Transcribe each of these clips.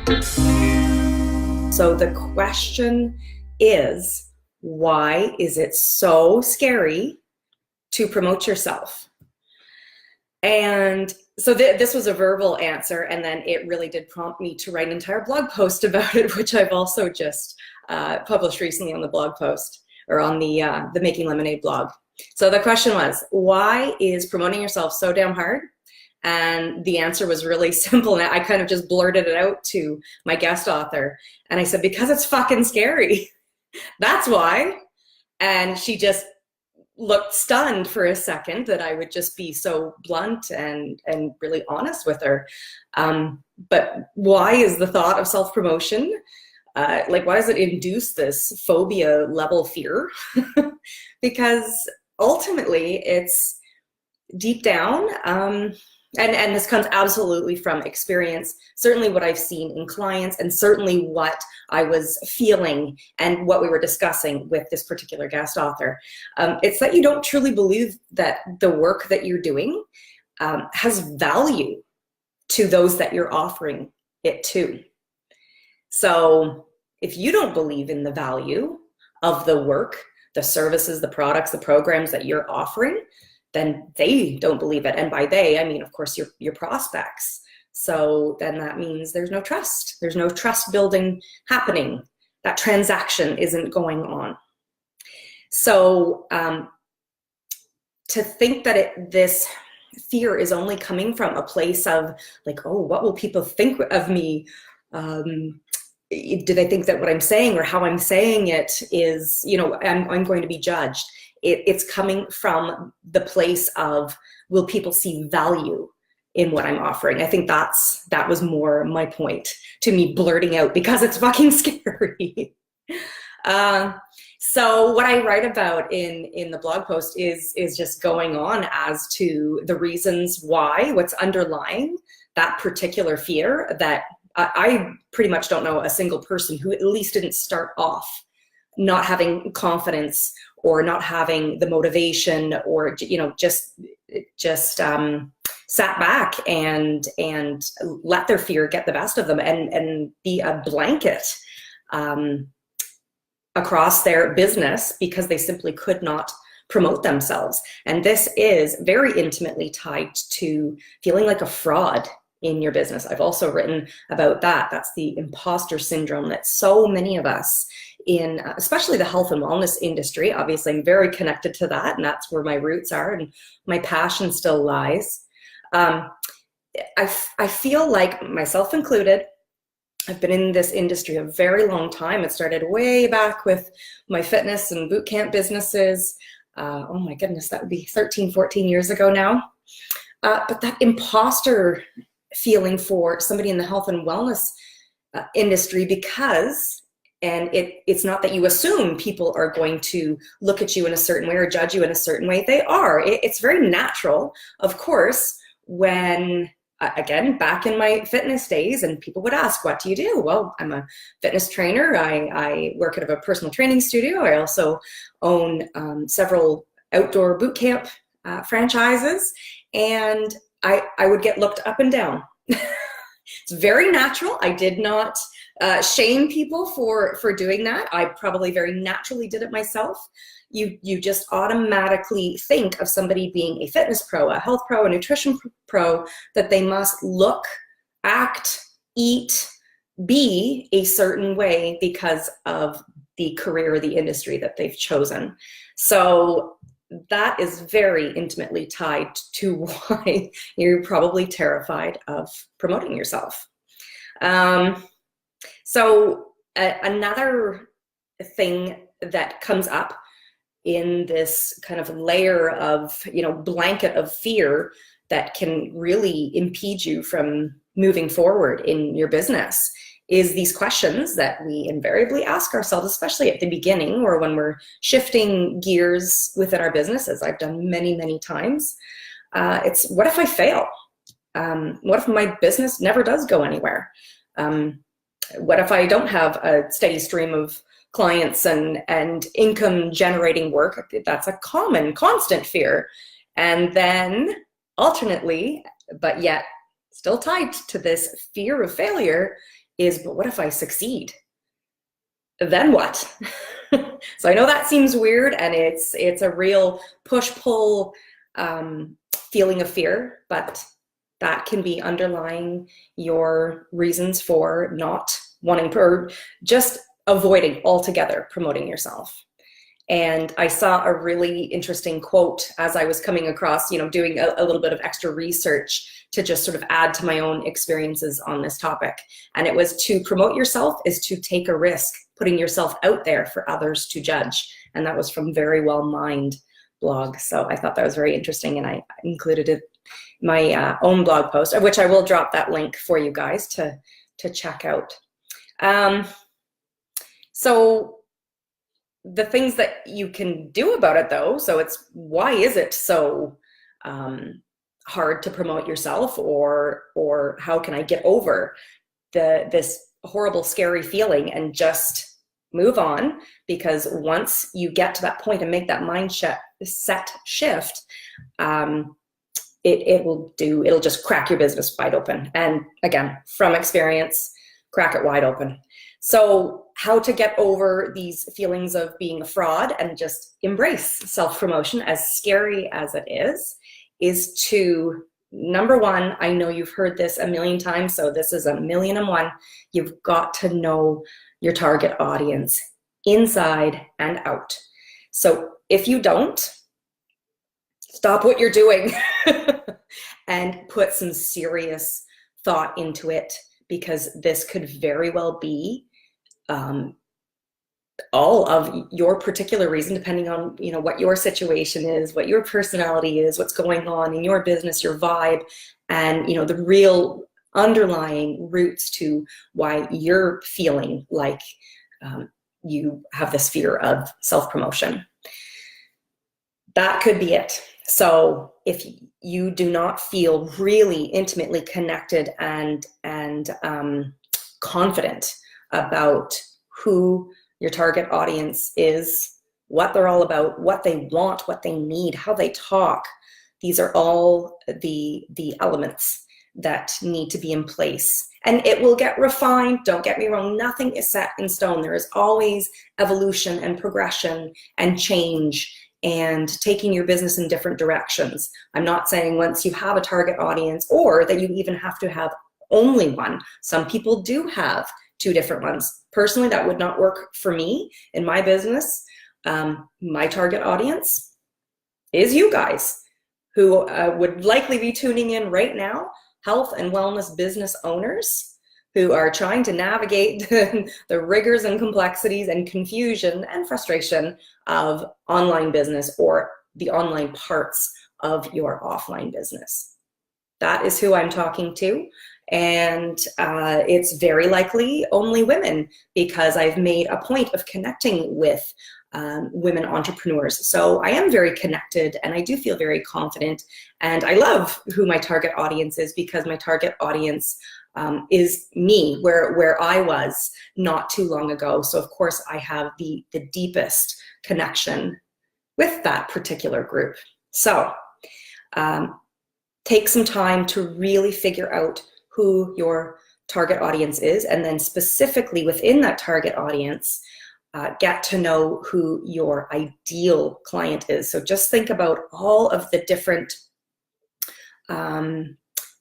So the question is, why is it so scary to promote yourself? And so this was a verbal answer, and then it really did prompt me to write an entire blog post about it, which I've also just published recently on the blog post, or on the Making Lemonade blog. So the question was, why is promoting yourself so damn hard? And the answer was really simple, and I kind of just blurted it out to my guest author. And I said, because it's fucking scary. That's why. And she just looked stunned for a second that I would just be so blunt and really honest with her. But why is the thought of self-promotion, why does it induce this phobia level fear? Because ultimately it's deep down, and this comes absolutely from experience, certainly what I've seen in clients, and certainly what I was feeling and what we were discussing with this particular guest author. It's that you don't truly believe that the work that you're doing has value to those that you're offering it to. So if you don't believe in the value of the work, the services, the products, the programs that you're offering, then they don't believe it. And by they, I mean, of course, your prospects. So then that means there's no trust. There's no trust building happening. That transaction isn't going on. So to think that this fear is only coming from a place of like, oh, what will people think of me? Do they think that what I'm saying or how I'm saying it is, I'm going to be judged? It's coming from the place of, will people see value in what I'm offering? I think that was more my point to me blurting out, because it's fucking scary. So what I write about in the blog post is just going on as to the reasons why, what's underlying that particular fear, that I pretty much don't know a single person who at least didn't start off not having confidence or not having the motivation, or just sat back and let their fear get the best of them and be a blanket across their business because they simply could not promote themselves. And this is very intimately tied to feeling like a fraud in your business. I've also written about that. That's the imposter syndrome that so many of us in, especially the health and wellness industry, obviously I'm very connected to that, and that's where my roots are and my passion still lies. I feel like, myself included, I've been in this industry a very long time. It started way back with my fitness and boot camp businesses. Oh my goodness, that would be 13, 14 years ago now. But that imposter feeling for somebody in the health and wellness industry, because, and it's not that you assume people are going to look at you in a certain way or judge you in a certain way. They are. It's very natural, of course, when, again, back in my fitness days, and people would ask, what do you do? Well, I'm a fitness trainer. I work at a personal training studio. I also own several outdoor boot camp franchises, and I would get looked up and down. It's very natural. I did not shame people for doing that. I probably very naturally did it myself. You just automatically think of somebody being a fitness pro, a health pro, a nutrition pro, that they must look, act, eat, be a certain way because of the career or the industry that they've chosen. So that is very intimately tied to why you're probably terrified of promoting yourself. So another thing that comes up in this kind of layer of, blanket of fear that can really impede you from moving forward in your business is these questions that we invariably ask ourselves, especially at the beginning or when we're shifting gears within our business, as I've done many, many times. It's, what if I fail? What if my business never does go anywhere? What if I don't have a steady stream of clients and income generating work? That's a common, constant fear. And then alternately, but yet still tied to this fear of failure, is, but what if I succeed? Then what? So I know that seems weird, and it's a real push-pull feeling of fear, but that can be underlying your reasons for not wanting or just avoiding altogether promoting yourself. And I saw a really interesting quote as I was coming across, doing a little bit of extra research to just sort of add to my own experiences on this topic. And it was, to promote yourself is to take a risk, putting yourself out there for others to judge. And that was from Very Well Mind blog. So I thought that was very interesting, and I included it in my own blog post, which I will drop that link for you guys to check out. So the things that you can do about it, though, so it's, why is it so hard to promote yourself, or how can I get over this horrible, scary feeling and just move on? Because once you get to that point and make that mindset shift, it'll just crack your business wide open. And again, from experience, crack it wide open. So how to get over these feelings of being a fraud and just embrace self-promotion, as scary as it is to, number one, I know you've heard this a million times, so this is 1,000,001. You've got to know your target audience inside and out. So if you don't, stop what you're doing and put some serious thought into it, because this could very well be all of your particular reason, depending on what your situation is, what your personality is, what's going on in your business, your vibe, and the real underlying roots to why you're feeling like you have this fear of self-promotion. That could be it. So if you do not feel really intimately connected and confident about who your target audience is, what they're all about, what they want, what they need, how they talk, these are all the elements that need to be in place. And it will get refined, don't get me wrong, nothing is set in stone. There is always evolution and progression and change and taking your business in different directions. I'm not saying once you have a target audience, or that you even have to have only one. Some people do have 2 different ones. Personally, that would not work for me in my business. My target audience is you guys, who would likely be tuning in right now, health and wellness business owners who are trying to navigate the rigors and complexities and confusion and frustration of online business, or the online parts of your offline business. That is who I'm talking to. And it's very likely only women, because I've made a point of connecting with women entrepreneurs. So I am very connected, and I do feel very confident, and I love who my target audience is, because my target audience is me, where I was not too long ago. So of course I have the deepest connection with that particular group. So take some time to really figure out who your target audience is, and then specifically within that target audience, get to know who your ideal client is. So just think about all of the different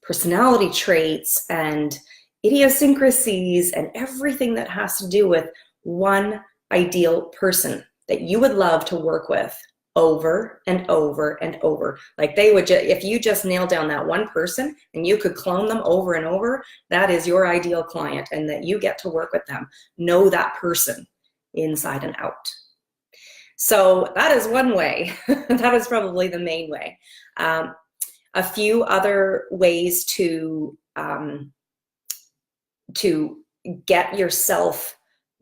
personality traits and idiosyncrasies and everything that has to do with one ideal person that you would love to work with over and over and over. Like they would, if you just nail down that one person and you could clone them over and over, that is your ideal client, and that you get to work with them. Know that person inside and out. So that is one way. That is probably the main way. A few other ways to get yourself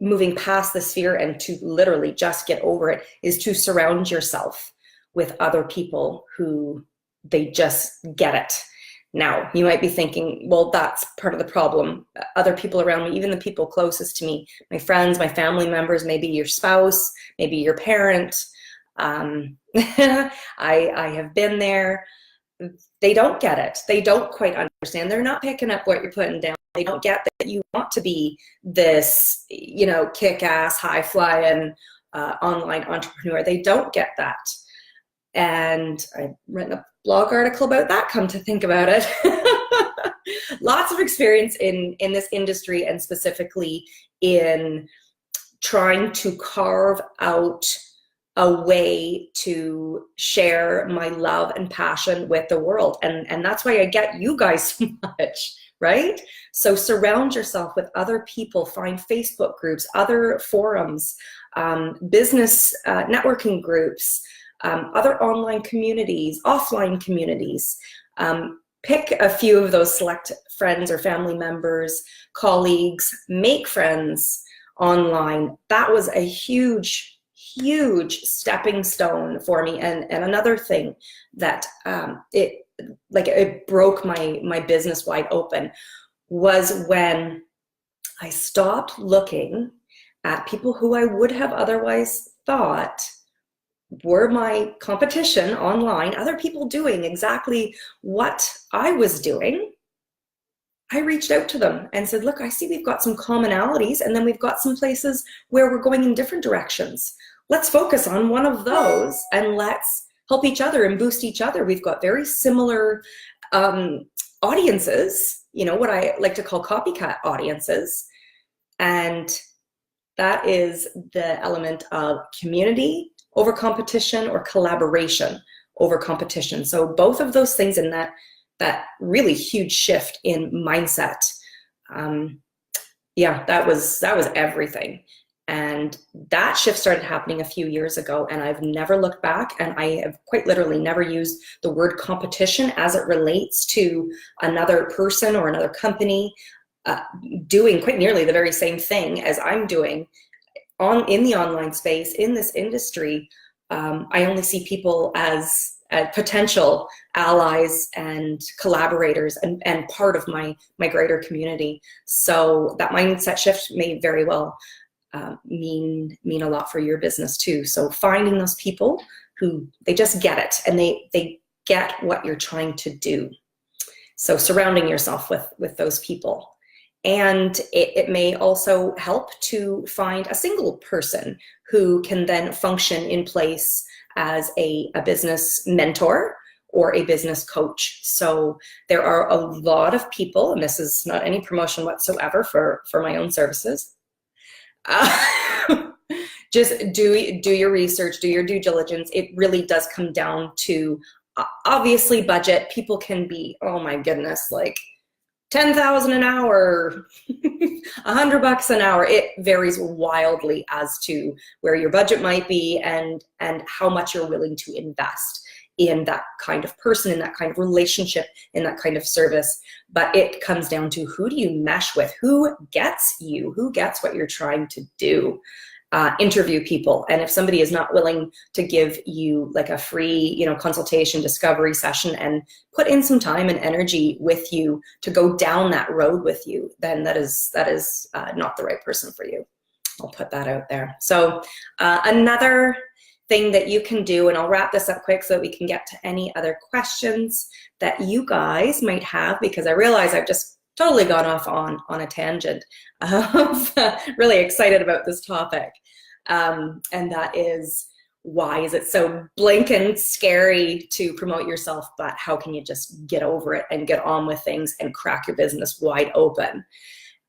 moving past this fear and to literally just get over it is to surround yourself with other people who they just get it. Now, you might be thinking, well, that's part of the problem. Other people around me, even the people closest to me, my friends, my family members, maybe your spouse, maybe your parent. I have been there. They don't get it. They don't quite understand. They're not picking up what you're putting down. They don't get that you want to be this, you know, kick-ass, high-flying online entrepreneur. They don't get that. And I've written a blog article about that, come to think about it. Lots of experience in this industry, and specifically in trying to carve out a way to share my love and passion with the world. And that's why I get you guys so much, right? So surround yourself with other people, find Facebook groups, other forums, business networking groups, other online communities, offline communities. Pick a few of those select friends or family members, colleagues, make friends online. That was a huge stepping stone for me. And another thing that it broke my business wide open was when I stopped looking at people who I would have otherwise thought were my competition online, other people doing exactly what I was doing. I reached out to them and said, look, I see we've got some commonalities, and then we've got some places where we're going in different directions. Let's focus on one of those and let's help each other and boost each other. We've got very similar audiences, you know, what I like to call copycat audiences. And that is the element of community over competition or collaboration over competition. So both of those things in that really huge shift in mindset. That was everything. And that shift started happening a few years ago, and I've never looked back, and I have quite literally never used the word competition as it relates to another person or another company doing quite nearly the very same thing as I'm doing in the online space, in this industry. I only see people as potential allies and collaborators and part of my greater community. So that mindset shift may very well mean a lot for your business too. So finding those people who they just get it and they get what you're trying to do. So surrounding yourself with those people. And it may also help to find a single person who can then function in place as a business mentor or a business coach. So there are a lot of people, and this is not any promotion whatsoever for my own services. Just do your research, do your due diligence. It really does come down to obviously budget. People can be, oh my goodness, like 10,000 an hour, $100 an hour. It varies wildly as to where your budget might be and how much you're willing to invest in that kind of person, in that kind of relationship, in that kind of service. But it comes down to who do you mesh with? Who gets you? Who gets what you're trying to do? Interview people. And if somebody is not willing to give you like a free, consultation, discovery session and put in some time and energy with you to go down that road with you, then that is not the right person for you. I'll put that out there. So another thing that you can do, and I'll wrap this up quick so that we can get to any other questions that you guys might have, because I realize I've just totally gone off on a tangent. Really excited about this topic. And that is, why is it so blinking scary to promote yourself, but how can you just get over it and get on with things and crack your business wide open?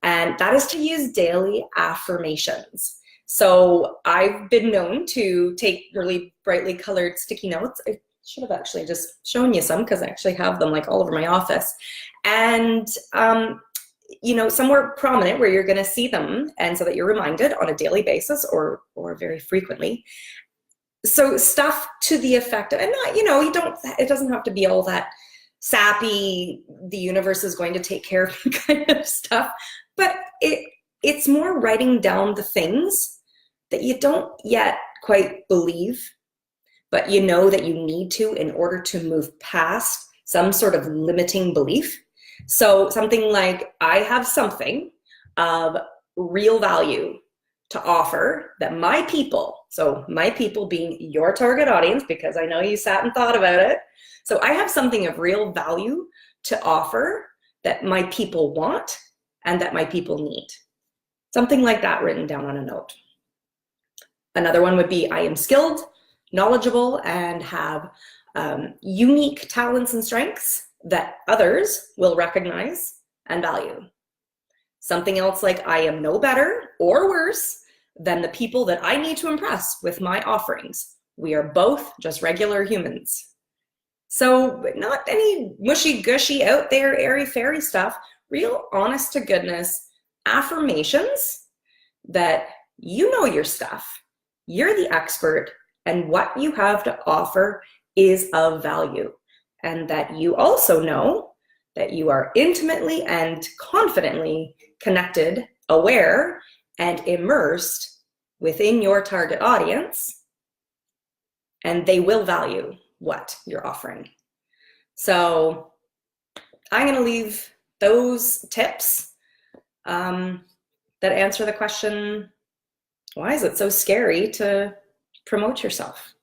And that is to use daily affirmations. So I've been known to take really brightly colored sticky notes. I should have actually just shown you some because I actually have them like all over my office. And somewhere prominent where you're going to see them, and so that you're reminded on a daily basis or very frequently. So stuff to the effect of, and not, it doesn't have to be all that sappy, the universe is going to take care of you kind of stuff, but it's more writing down the things that you don't yet quite believe, but you know that you need to in order to move past some sort of limiting belief. So something like, I have something of real value to offer that my people, so my people being your target audience, because I know you sat and thought about it. So I have something of real value to offer that my people want and that my people need. Something like that written down on a note. Another one would be, I am skilled, knowledgeable, and have unique talents and strengths that others will recognize and value. Something else like, I am no better or worse than the people that I need to impress with my offerings. We are both just regular humans. So not any mushy-gushy out there, airy-fairy stuff, real honest to goodness affirmations that you know your stuff, you're the expert, and what you have to offer is of value. And that you also know that you are intimately and confidently connected, aware, and immersed within your target audience, and they will value what you're offering. So I'm going to leave those tips that answer the question, why is it so scary to promote yourself?